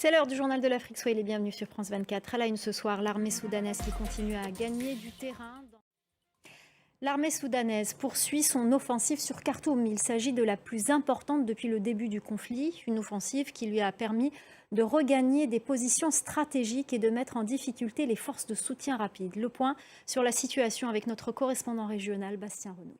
C'est l'heure du journal de l'Afrique. Soyez les bienvenus sur France 24. À la une ce soir, l'armée soudanaise qui continue à gagner du terrain. L'armée soudanaise poursuit son offensive sur Khartoum. Il s'agit de la plus importante depuis le début du conflit, une offensive qui lui a permis de regagner des positions stratégiques et de mettre en difficulté les forces de soutien rapide. Le point sur la situation avec notre correspondant régional, Bastien Renouille.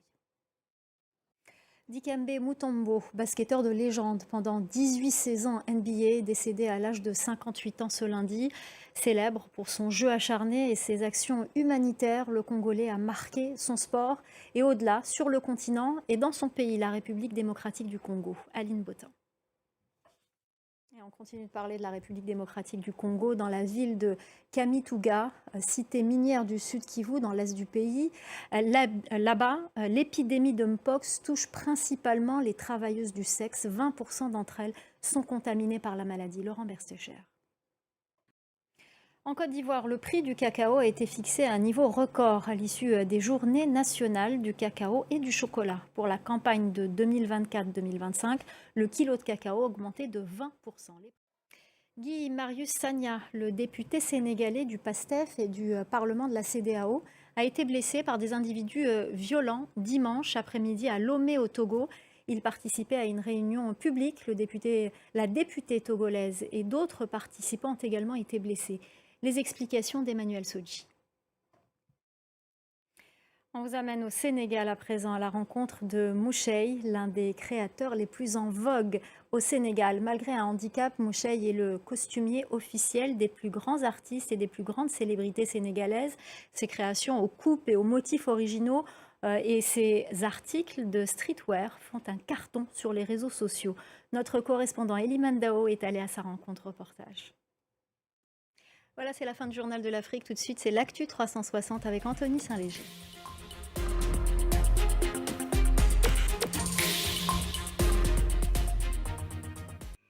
Dikembe Mutombo, basketteur de légende pendant 18 saisons NBA, décédé à l'âge de 58 ans ce lundi. Célèbre pour son jeu acharné et ses actions humanitaires, le Congolais a marqué son sport et au-delà, sur le continent et dans son pays, la République démocratique du Congo. Aline Botin. Et on continue de parler de la République démocratique du Congo dans la ville de Kamituga, cité minière du sud Kivu, dans l'est du pays. Là-bas, l'épidémie de Mpox touche principalement les travailleuses du sexe. 20% d'entre elles sont contaminées par la maladie. Laurent Berstecher. En Côte d'Ivoire, le prix du cacao a été fixé à un niveau record à l'issue des journées nationales du cacao et du chocolat. Pour la campagne de 2024-2025, le kilo de cacao a augmenté de 20%. Guy Marius Sagna, le député sénégalais du PASTEF et du Parlement de la CEDEAO, a été blessé par des individus violents dimanche après-midi à Lomé au Togo. Il participait à une réunion publique. La députée togolaise et d'autres participants ont également été blessés. Les explications d'Emmanuel Sodji. On vous amène au Sénégal à présent à la rencontre de Mouchey, l'un des créateurs les plus en vogue au Sénégal. Malgré un handicap, Mouchey est le costumier officiel des plus grands artistes et des plus grandes célébrités sénégalaises. Ses créations aux coupes et aux motifs originaux et ses articles de streetwear font un carton sur les réseaux sociaux. Notre correspondant Elie Mandao est allé à sa rencontre reportage. Voilà, c'est la fin du journal de l'Afrique. Tout de suite, c'est l'Actu 360 avec Anthony Saint-Léger.